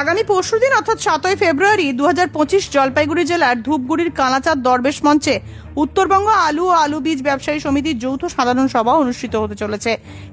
আগামী পরশুদিন অর্থাৎ 7ই ফেব্রুয়ারি 2025 জলপাইগুড়ি জেলার ধূপগুড়ির কালাচাঁদ দরবেশ মঞ্চে উত্তরবঙ্গ আলু ও আলু বীজ ব্যবসায়ী সমিতির যৌথ সাধারণ সভা অনুষ্ঠিত হতে চলেছে।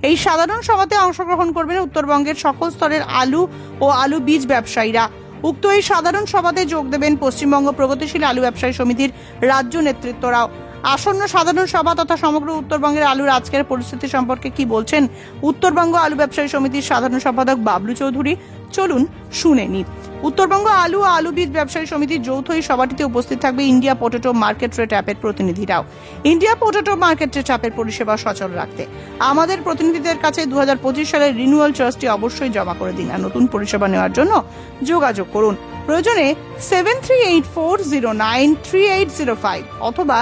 এই সাধারণ সভাতে অংশগ্রহণ করবেন উত্তরবঙ্গের সকল স্তরের আলু ও আলু বীজ ব্যবসায়ীরা। উক্ত এই সাধারণ সভাতে যোগ দেবেন পশ্চিমবঙ্গ প্রগতিশীল আলু ব্যবসায়ী সমিতির রাজ্য নেতৃত্বরাও। আসন্ন সাধারণ সভা তথা সমগ্র উত্তরবঙ্গের আলুর আজকের পরিস্থিতি সম্পর্কে কি বলছেন উত্তরবঙ্গ আলু ব্যবসায়ী সমিতির সাধারণ সম্পাদক বাবলু চৌধুরী, চলুন শুনে নিই। উত্তরবঙ্গ আলু ও আলু বীজ ব্যবসায়ী সমিতির যৌথ এই সভাটিতে উপস্থিত থাকবে ইন্ডিয়া পোটেটো মার্কেট রেট অ্যাপের প্রতিনিধিরাও। ইন্ডিয়া পোটেটো মার্কেট রেট অ্যাপের পরিষেবা সচল রাখতে আমাদের প্রতিনিধিদের কাছে 2025 সালের রিনিউয়াল চার্জটি অবশ্যই জমা করে দিন আর নতুন পরিষেবা নেওয়ার জন্য যোগাযোগ করুন। প্রয়োজনে 7384093805 অথবা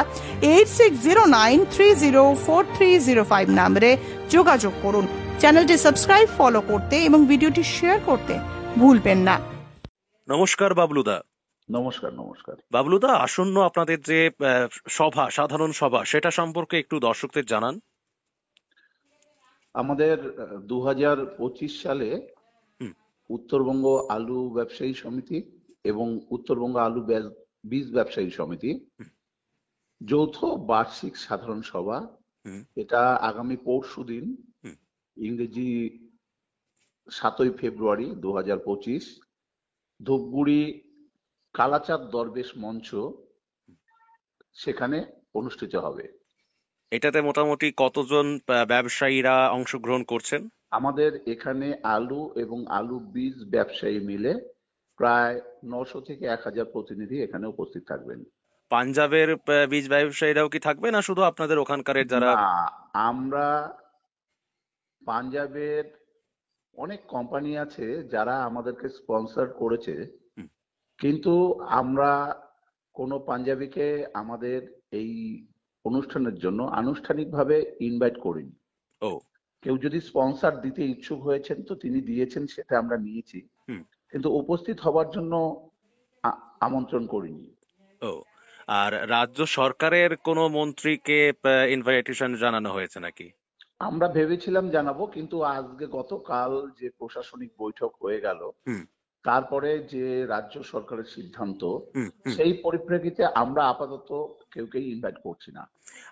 8609304305 নম্বরে যোগাযোগ করুন। চ্যানেলটি সাবস্ক্রাইব, ফলো করতে এবং ভিডিওটি শেয়ার করতে ভুলবেন না। নমস্কার বাবলুদা। নমস্কার। নমস্কার বাবলুদা, আসন্ন আপনাদের যে সভা, সাধারণ সভা, সেটা সম্পর্কে একটু দর্শকদের জানান। আমাদের 2025 সালে উত্তরবঙ্গ আলু ব্যবসায়ী সমিতি এবং উত্তরবঙ্গ আলু বীজ ব্যবসায়ী সমিতি যৌথ বার্ষিক সাধারণ সভা, এটা আগামী পরশুদিন ইংরেজি 7ই ফেব্রুয়ারি 2025 ধূপগুড়ি কালাচাঁদ দরবেশ মঞ্চ সেখানে অনুষ্ঠিত হবে। এটাতে মোটামুটি কতজন ব্যবসায়ীরা অংশগ্রহণ করছেন? আমাদের এখানে আলু এবং আলু বীজ ব্যবসায়ী মিলে প্রায় 900 থেকে 1000 প্রতিনিধি এখানে উপস্থিত থাকবেন। পাঞ্জাবের বীজ ব্যবসায়ীরাও কি থাকবে, না শুধু আপনাদের ওখানকার যারা? আমরা পাঞ্জাবের অনেক কোম্পানি আছে যারা আমাদেরকে স্পন্সর করেছে, কিন্তু আমরা কোনো পাঞ্জাবিকে আমাদের এই অনুষ্ঠানের জন্য আনুষ্ঠানিকভাবে ইনভাইট করিনি। কেউ যদি স্পন্সর দিতে ইচ্ছুক হয়েছেন তো তিনি দিয়েছেন, সেটা আমরা নিয়েছি, কিন্তু উপস্থিত হবার জন্য আমন্ত্রণ করিনি। আর রাজ্য সরকারের কোনো মন্ত্রীকে ইনভাইটেশন জানানো হয়েছে নাকি? আমরা ভেবেছিলাম জানাবো, কিন্তু আজকে গতকাল যে প্রশাসনিক বৈঠক হয়ে গেল, তারপরে যে রাজ্য সরকারের সিদ্ধান্ত, সেই পরিপ্রেক্ষিতে আমরা আপাতত কেউ ইনভাইট করছি না।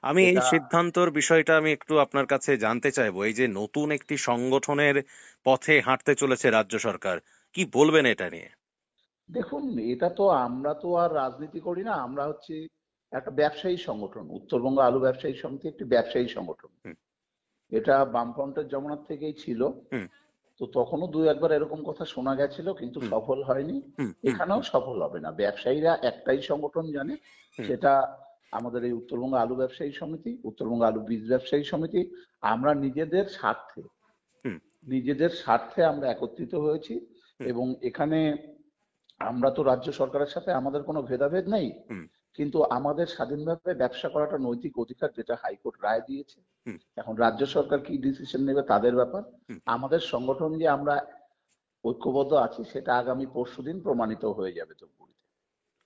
আমি এই সিদ্ধান্তর বিষয়টা আমি একটু আপনার কাছে জানতে চাইবো। এই যে নতুন একটি সংগঠনের পথে হাঁটতে চলেছে রাজ্য সরকার, কি বলবেন এটা নিয়ে? দেখুন, এটা তো আমরা তো আর রাজনীতি করি না, আমরা হচ্ছে একটা ব্যবসায়ী সংগঠন। উত্তরবঙ্গ আলু ব্যবসায়ী সমিতি একটি ব্যবসায়ী সংগঠন। এটা বামফ্রন্টের জমানার থেকেই ছিল, তো তখনও দু একবার এরকম কথা শোনা গেছিল, কিন্তু সফল হয়নি। এখানেও সফল হবে না। ব্যবসায়ীরা একটাই সংগঠন জানে, সেটা আমাদের এই উত্তরবঙ্গ আলু ব্যবসায়ী সমিতি, উত্তরবঙ্গ আলু বীজ ব্যবসায়ী সমিতি। আমরা নিজেদের স্বার্থে আমরা একত্রিত হয়েছি, এবং এখানে আমরা তো রাজ্য সরকারের সাথে আমাদের কোনো ভেদাভেদ নেই, কিন্তু আমাদের স্বাধীনভাবে ব্যবসা করাটা নৈতিক অধিকার, যেটা হাইকোর্ট রায় দিয়েছে। এখন রাজ্য সরকার কি ডিসিশন নেবে তাদের ব্যাপার। আমাদের সংগঠন যে আমরা ঐক্যবদ্ধ আছি সেটা আগামী পরশুদিন প্রমাণিত হয়ে যাবে ধূপগুড়িতে।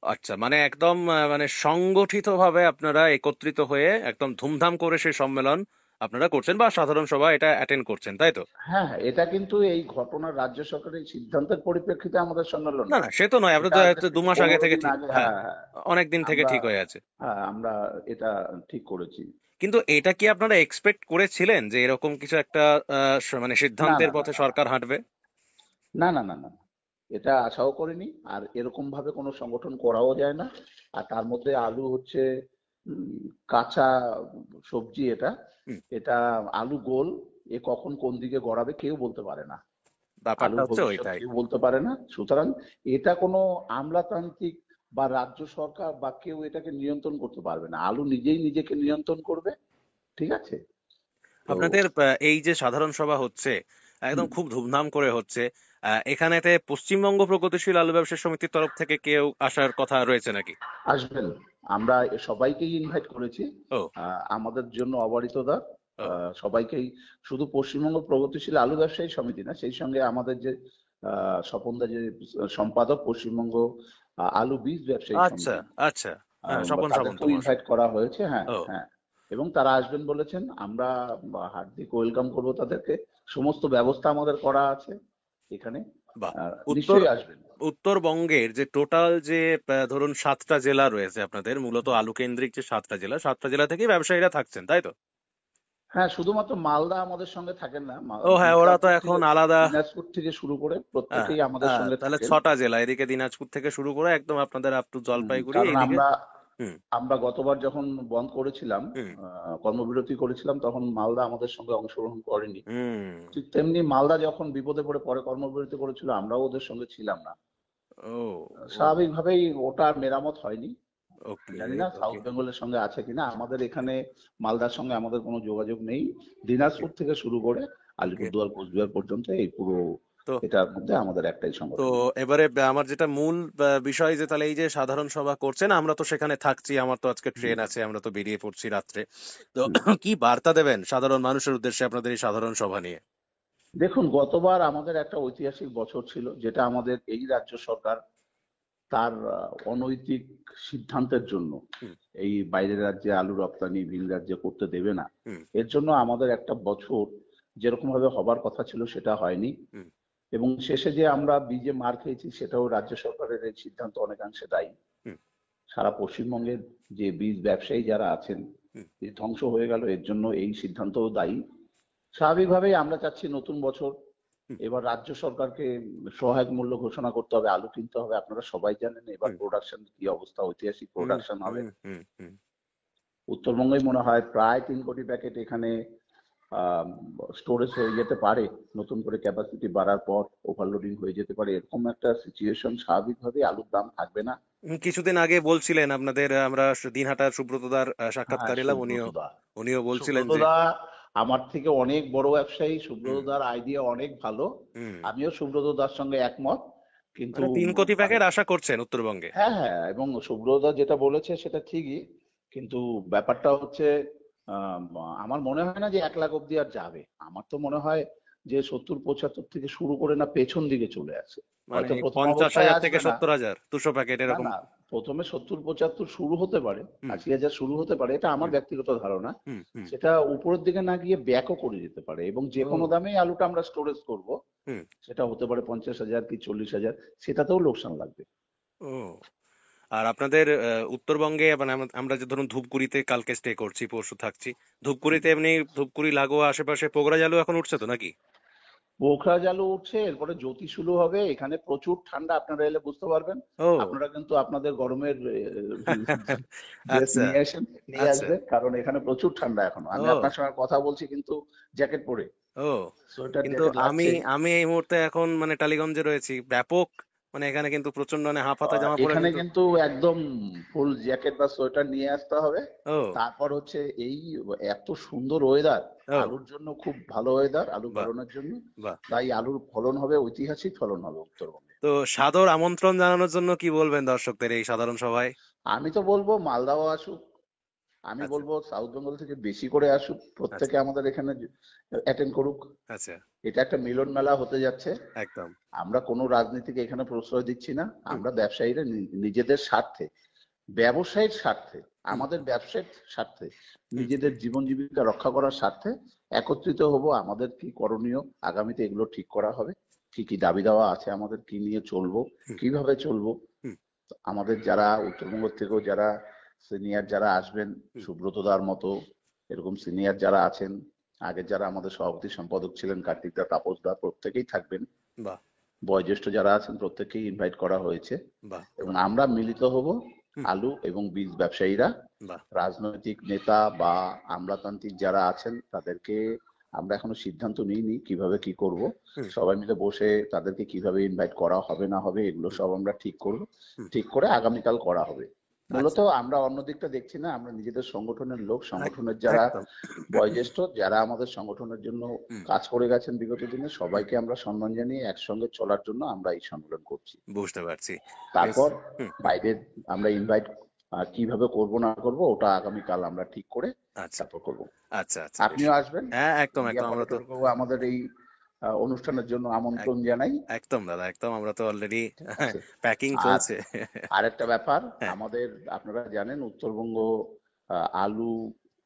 আচ্ছা, মানে একদম সংগঠিত ভাবে আপনারা একত্রিত হয়ে একদম ধুমধাম করে সেই সম্মেলন আপনারা করছেন বা সাধারণ সভা এটা অ্যাটেন্ড করছেন, তাই তো? হ্যাঁ, এটা কিন্তু এই ঘটনার রাজ্য সরকারের সিদ্ধান্তের পরিপ্রেক্ষিতে আমাদের সম্মেলন না, সে তো নয়। আমরা তো 2 মাস আগে থেকে অনেক দিন থেকে ঠিক হয়ে আছে। হ্যাঁ, আমরা এটা ঠিক করেছি। কিন্তু এটা কি আপনারা এক্সপেক্ট করেছিলেন যে এরকম কিছু একটা মানে সিদ্ধান্তের পথে সরকার হাঁটবে? না না না না, এটা আশাও করিনি। আর এরকম ভাবে কোনো সংগঠন করাও যায় না। আর তার মধ্যে আলু হচ্ছে কাঁচা সবজি, এটা আলু গোল, এ কখন কোন দিকে গড়াবে কেউ বলতে পারে না। কেউ বলতে পারে না। সুতরাং এটা কোনো আমলাতান্ত্রিক বা রাজ্য সরকার বা কেউ এটাকে নিয়ন্ত্রণ করতে পারবে না। আলু নিজেই নিজেকে নিয়ন্ত্রণ করবে। ঠিক আছে? আপনাদের এই যে সাধারণ সভা হচ্ছে, একদম খুব ধুমধাম করে হচ্ছে, এখানেতে পশ্চিমবঙ্গ প্রগতিশীল আলু ব্যবসায়ী সমিতির তরফ থেকে কেউ আসার কথা রয়েছে নাকি? আসবেন, আমরা সবাইকেই ইনভাইট করেছি। আমাদের জন্য অবারিতদা সবাইকেই, শুধু পশ্চিমবঙ্গ প্রগতিশীল আলু ব্যবসায়ী সমিতি না, সেই সঙ্গে আমাদের যে স্বপনদা যে সম্পাদক পশ্চিমবঙ্গ আলু বীজ ব্যবসায়ী সমিতি, তাদেরকেও ইনভাইট করা হয়েছে। হ্যাঁ হ্যাঁ, এবং তারা আসবেন বলেছেন। আমরা হার্দিক ওয়েলকাম করবো তাদেরকে। সমস্ত ব্যবস্থা আমাদের করা আছে এখানে। বাহ। উত্তর নিশ্চয়ই আসবেন। উত্তরবঙ্গের যে টোটাল যে ধরুন 7টা জেলা রয়েছে আপনাদের, মূলত আলু কেন্দ্রিক যে 7টা জেলা থেকেই ব্যবসায়ীরা থাকছেন, তাই তো? হ্যাঁ, শুধুমাত্র মালদা আমাদের সঙ্গে থাকেন না, ও হ্যাঁ, ওরা তো এখন আলাদা। দিনাজপুর থেকে শুরু করে হ্যাঁ, প্রত্যেকেই আমাদের সঙ্গে তাহলে থাকেন। 6টা জেলা, এদিকে দিনাজপুর থেকে শুরু করে একদম আপনাদের আপ টু জলপাইগুড়ি কারণ এইদিকে। আমরা হুম আমরা গতবার যখন বন্ধ করেছিলাম, হুম কর্মবিরতি করেছিলাম, তখন মালদা আমাদের সঙ্গে অংশগ্রহণ করেনি। হুম। ঠিক তেমনি মালদা যখন বিপদে পড়ে পরে কর্মবিরতি করেছিল, আমরাও ওদের সঙ্গে ছিলাম না। ও। ও। স্বাভাবিকভাবেই ওটা আর মেরামত হয়নি। ওকে জানি না সাউথ ওকে। বেঙ্গলের সঙ্গে আছে কিনা। আমাদের এখানে মালদার সঙ্গে আমাদের কোনো যোগাযোগ নেই। দিনাজপুর থেকে শুরু করে ওকে। আলিপুরদুয়ার কোচবিহার পর্যন্ত এই পুরো তো এটার মধ্যে আমাদের একটাই তো সংগঠন। এবারে আমার যেটা মূল বিষয়, যে তাহলে এই যে সাধারণ সভা করছেন, আমরা তো সেখানে থাকছি, আমার তো আজকে হুম, ট্রেন আছে, আমরা তো বেরিয়ে পড়ছি রাত্রে। তো হুম। কি বার্তা দেবেন সাধারণ মানুষের উদ্দেশ্যে আপনাদের এই সাধারণ সভা নিয়ে? দেখুন, গতবার আমাদের একটা ঐতিহাসিক বছর ছিল, যেটা আমাদের এই রাজ্য সরকার তার অনৈতিক সিদ্ধান্তের জন্য হুম এই বাইরের রাজ্যে আলু রপ্তানি ভিন রাজ্যে করতে দেবে না। হুম এর জন্য আমাদের একটা বছর যেরকম ভাবে হবার কথা ছিল সেটা হয়নি। হুম এবং শেষে যে আমরা বীজে মার খেয়েছি সেটাও রাজ্য সরকারের এই সিদ্ধান্ত অনেকাংশে দায়ী। হুম সারা পশ্চিমবঙ্গের যে বীজ ব্যবসায়ী যারা আছেন, হুম যে ধ্বংস হয়ে গেল, এর জন্য এই সিদ্ধান্তও দায়ী। স্বাভাবিকভাবেই আমরা চাচ্ছি নতুন বছর হুম এবার রাজ্য সরকারকে সহায়ক মূল্য ঘোষণা করতে হবে, আলু কিনতে হবে। আপনারা সবাই জানেন এবার হুম প্রোডাকশন কি অবস্থা, ঐতিহাসিক হুম প্রোডাকশন হবে। হুম হুম হুম উত্তরবঙ্গই মনে হয় প্রায় 3 কোটি প্যাকেট এখানে স্টোরেজ হয়ে যেতে পারে, নতুন করে ক্যাপাসিটি বাড়ার পর ওভারলোডিং হয়ে যেতে পারে। এরকম একটা সিচুয়েশন, স্বাভাবিকভাবে আলুর দাম থাকবে না। কিছুদিন আগে বলছিলেন আপনাদের, আমরা দিনহাটার সুব্রতদার হ্যাঁ, সাক্ষাৎকার নিলাম, সুব্রত উনিও দা, উনিও বলছিলেন সুব্রত যে। দা আমার থেকে অনেক বড় ব্যবসায়ী। হুম সুব্রত দার আইডিয়া অনেক ভালো। হুম। আমিও সুব্রত দার সঙ্গে একমত। কিন্তু মানে 3 কোটি মানে প্যাকেট আশা করছেন উত্তরবঙ্গে? হ্যাঁ, হ্যাঁ, এবং সুব্রত দা যেটা বলেছে সেটা ঠিকই। কিন্তু ব্যাপারটা হচ্ছে, আম, আমার মনে হয় না যে 1 লাখ অব্দি আর যাবে। আমার তো মনে হয় যে 70-75 থেকে শুরু করে না পেছন দিকে চলে আসে। মানে হয়তো প্রথম পঞ্চাশ অবস্থায় হাজার থেকে আসবে না। 70,000, 200 প্যাকেট না, এরকম? না, প্রথমে 70-75 শুরু হতে পারে, হুম 80,000 শুরু হতে পারে, এটা আমার হুম ব্যক্তিগত ধারণা। হুম হুম। সেটা উপরের দিকে না গিয়ে ব্যাকও করে যেতে পারে, এবং যে কোনো ও। দামেই আলুটা আমরা স্টোরেজ করব, হুম। সেটা হতে পারে 50,000 কি 40,000, সেটাতেও লোকসান লাগবে। ও। আর আপনাদের উত্তরবঙ্গে মানে আমরা যে ধরুন ধূপগুড়িতে কালকে স্টে করছি, পরশু থাকছি, ধূপগুড়িতে এমনি ধূপগুড়ি লাগোয়া আশেপাশে পোগরাজ আলু এখন উঠছে তো নাকি? পোখরাজ আলু উঠছে, এরপরে জ্যোতি শুরু হবে। এখানে প্রচুর ঠান্ডা, আপনারা এলে বুঝতে পারবেন। ও। আপনারা কিন্তু আপনাদের গরমের ড্রেস আচ্ছা নিয়ে আচ্ছা। আসবেন, কারণ এখানে প্রচুর ঠান্ডা এখনো। আমি ও। আপনার সঙ্গে কথা বলছি কিন্তু জ্যাকেট পরে, ও। সোয়েটার কিন্তু জ্যাকেট আমি লাগছে। আমি এই মুহূর্তে এখন মানে টালিগঞ্জে রয়েছি, ব্যাপক মানে এখানে কিন্তু প্রচন্ড, মানে হাফ হাতা জামা পরে এখানে কিন্তু। কিন্তু একদম ফুল জ্যাকেট বা সোয়েটার নিয়ে আসতে হবে। ও। তারপর হচ্ছে এই এত সুন্দর ওয়েদার, ও। আলুর জন্য খুব ভালো ওয়েদার, আলু বাহ ফলনের জন্য। বাহ। তাই আলুর ফলন হবে, ঐতিহাসিক ফলন হবে উত্তরবঙ্গে। তো সাদর আমন্ত্রণ জানানোর জন্য কি বলবেন দর্শকদের এই সাধারণ সভায়? আমি তো বলবো মালদাও আসুক, আমি আচ্ছা বলবো সাউথ বেঙ্গল থেকে বেশি করে আসুক, আচ্ছা প্রত্যেকে আমাদের এখানে অ্যাটেন্ড করুক। আচ্ছা। এটা একটা মিলন মেলা হতে যাচ্ছে। একদম। আমরা কোনো রাজনীতিকে এখানে প্রশ্রয় দিচ্ছি না। হুম আমরা ব্যবসায়ীরা নিজেদের স্বার্থে, ব্যবসায়ীর স্বার্থে, হুম আমাদের ব্যবসার স্বার্থে, হুম নিজেদের জীবন জীবিকা রক্ষা করার স্বার্থে একত্রিত হব। আমাদের কি করণীয় আগামীতে এগুলো ঠিক করা হবে। কি কি দাবি দাওয়া আছে আমাদের, কি নিয়ে চলবো, হুম কিভাবে চলবো। হুম আমাদের যারা উত্তরবঙ্গ থেকেও যারা সিনিয়র যারা আসবেন, হুম। সুব্রতদার মতো এরকম সিনিয়র যারা আছেন, আগে যারা আমাদের সভাপতি সম্পাদক ছিলেন, কার্তিক দা, তাপস দা, প্রত্যেকেই থাকবেন। বাহ বয়োজ্যেষ্ঠ যারা আছেন প্রত্যেককেই ইনভাইট করা হয়েছে। বাহ এবং বাহ। আমরা মিলিত হব, হুম। আলু এবং বীজ ব্যবসায়ীরা। বাহ। রাজনৈতিক নেতা বা আমলাতান্ত্রিক যারা আছেন তাদেরকে আমরা এখনো সিদ্ধান্ত নিইনি কিভাবে কি করব। হুম সবাই মিলে বসে তাদেরকে কিভাবে ইনভাইট করা হবে না হবে এগুলো হুম সব আমরা ঠিক করব। হুম। ঠিক করে আগামীকাল করা হবে। মূলত আচ্ছা। আমরা অন্য দিকটা দেখছি না, আমরা নিজেদের সংগঠনের লোক, এক- সংগঠনের যারা একদম। বয়োজ্যেষ্ঠ যারা আমাদের সংগঠনের জন্য হুম। কাজ করে গেছেন বিগত দিনে, হুম। সবাইকে আমরা সম্মান জানিয়ে একসঙ্গে চলার জন্য আমরা এই সম্মেলন করছি। বুঝতে পারছি। বেশ। তারপর হুম হুম। বাইরের আমরা ইনভাইট কিভাবে করব না করব ওটা আগামীকাল আমরা ঠিক করে আচ্ছা তারপর করব। আচ্ছা আচ্ছা। বেশ। আপনিও আসবেন। হ্যাঁ একদম ইন্ডিয়া একদম, আমরা তো পলিটিক্যাল আমাদের এই অনুষ্ঠানের জন্য আমন্ত্রণ এক- জানাই। একদম দাদা, একদম, আমরা তো অলরেডি ঠিক আছে। প্যাকিং আর চলছে। আরেকটা ব্যাপার, হ্যাঁ। আমাদের আপনারা জানেন উত্তরবঙ্গ আলু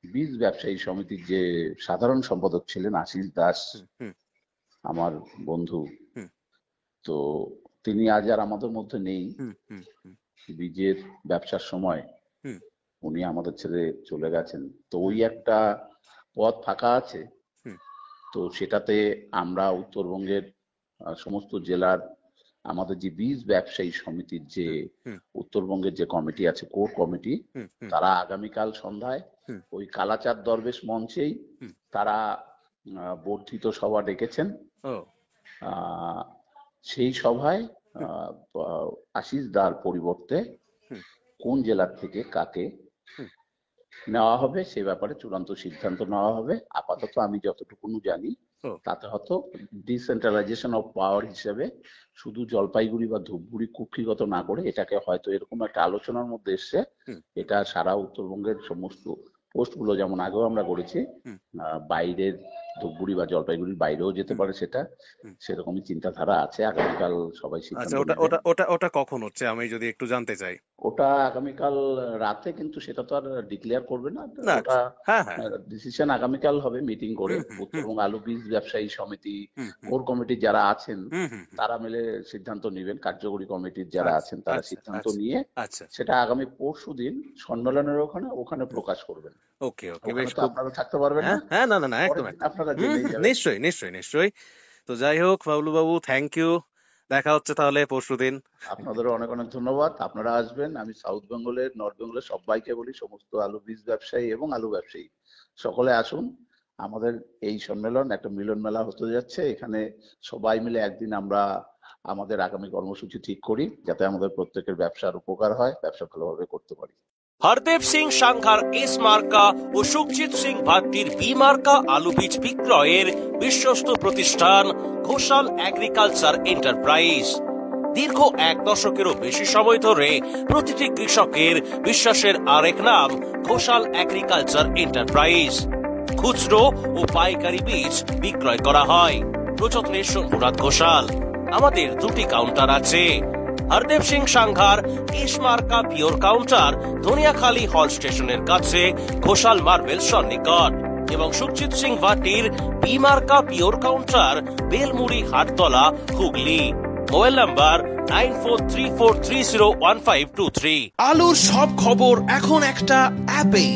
বীজ ব্যবসায়ী সমিতির যে সাধারণ সম্পাদক ছিলেন আশিস দাস, হুম হুম আমার বন্ধু, হুম তো তিনি আজ আর আমাদের মধ্যে নেই। হুম হুম হুম বীজের ব্যবসার সময় হুম উনি আমাদের ছেড়ে চলে গেছেন। তো ওই একটা পদ ফাঁকা আছে। হুম তো সেটাতে আমরা উত্তরবঙ্গের সমস্ত জেলার আমাদের যে বীজ ব্যবসায়ী সমিতির যে হুম উত্তরবঙ্গের যে কমিটি আছে, কোর কমিটি, হুম হুম তারা আগামীকাল সন্ধ্যায় হুম ওই কালাচাঁদ দরবেশ মঞ্চেই হুম। তারা বর্ধিত সভা ডেকেছেন। ও আহ, সেই সভায় আশিস দার পরিবর্তে হুম কোন জেলার থেকে কাকে হুম নেওয়া হবে সে ব্যাপারে চূড়ান্ত সিদ্ধান্ত নেওয়া হবে। আপাতত আমি যতটুকু জানি ও তাতে হয়তো ডিসেন্ট্রালাইজেশন অফ পাওয়ার হিসেবে শুধু জলপাইগুড়ি বা ধূপগুড়ি কুক্ষিগত না করে এটাকে হয়তো এরকম একটা আলোচনার মধ্যে এসছে, হুম এটা সারা উত্তরবঙ্গের সমস্ত পোস্টগুলো যেমন আগেও আমরা করেছি, হুম বাইরের ধূপগুড়ি বা জলপাইগুড়ির বাইরেও যেতে হুম পারে, সেটা হুম। সেরকমই চিন্তাধারা আছে। আগামীকাল সবাই আচ্ছা, সিদ্ধান্ত ওটা নেবেন। ওটা ওটা ওটা কখন হচ্ছে আমি যদি একটু জানতে চাই? ওটা আগামীকাল রাতে, কিন্তু সেটা তো আর ডিক্লেয়ার করবে না। না, ওটা হ্যাঁ হ্যাঁ, ডিসিশন আগামীকাল হবে মিটিং করে। হুম হুম হুম উত্তরবঙ্গ আলু বীজ ব্যবসায়ী সমিতি, হুম হুম কোর কমিটি যারা আছেন হুম হুম হুম। তারা মিলে সিদ্ধান্ত নেবেন। কার্যকরী কমিটির যারা আচ্ছা আছেন তারা আচ্ছা সিদ্ধান্ত আচ্ছা নিয়ে আচ্ছা, সেটা আগামী পরশুদিন সম্মেলনের ওখানে প্রকাশ করবেন। ওকে ওকে, ওখানে বেশ, তো খুব, আপনারা থাকতে পারবেন হ্যাঁ না, হ্যাঁ, না না না, একদম পরের দিন একদম, আপনারা হুম জেনেই হুম, যাবেন। নিশ্চয়ই নিশ্চয়ই নিশ্চয়ই। তো যাই হোক, বাবলু বাবু, থ্যাংক ইউ। দেখা হচ্ছে তাহলে পরশুদিন। আপনাদেরও অনেক অনেক ধন্যবাদ। আপনারা আসবেন। আমি সাউথ বেঙ্গলের, নর্থ বেঙ্গলের সবাইকে বলি, সমস্ত আলু বীজ ব্যবসায়ী এবং আলু ব্যবসায়ী সকলে আসুন। আমাদের এই সম্মেলন একটা মিলন মেলা হতে যাচ্ছে। এখানে সবাই মিলে একদিন আমরা আমাদের আগামী কর্মসূচি ঠিক করি, যাতে আমাদের প্রত্যেকের ব্যবসার উপকার হয়, ব্যবসা ভালোভাবে করতে পারি। হরদেব সিং সাংঘার এস মার্কা ও সুখজিৎ সিং ভাট্টির বি মার্কা আলু বীজ বিক্রয়ের বিশ্বস্ত প্রতিষ্ঠান ঘোষাল এগ্রিকালচার এন্টারপ্রাইজ। দীর্ঘ 1 দশকেরও বেশি সময় ধরে প্রতিটি কৃষকের বিশ্বাসের আরেক নাম ঘোষাল এগ্রিকালচার এন্টারপ্রাইজ। খুচরো ও পাইকারি বীজ বিক্রয় করা হয়। প্রযত্নে শম্ভুনাথ ঘোষাল। আমাদের 2টি কাউন্টার আছে। হরদেব সিং সাংঘার এস মার্কা পিওর কাউন্টার ধনিয়াখালী হল স্টেশনের কাছে ঘোষাল মার্বেল সন্নিকট, এবং সুখজিৎ সিং ভাটির বি মার্কা pure counter Belmuri Hattala, Hooghly. Mobile number 9434301523। আলুর সব খবর এখন একটা অ্যাপে।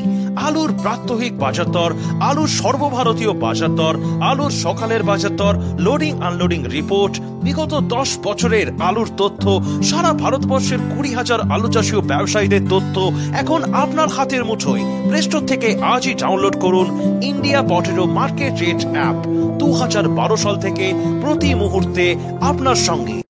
আলুর প্রাত্যহিক বাজার দর, আলুর সর্বভারতীয় বাজার দর, আলুর সকালের বাজার দর, লোডিং আনলোডিং রিপোর্ট, বিগত 10 বছরের আলুর তথ্য, সারা ভারতবর্ষের 20,000 আলু চাষী ও ব্যবসায়ীদের তথ্য এখন আপনার হাতের মুঠোয়। প্লে স্টোর থেকে আজই ডাউনলোড করুন India potato market rate app. 2012 সাল থেকে প্রতি মুহূর্তে আপনার সঙ্গে।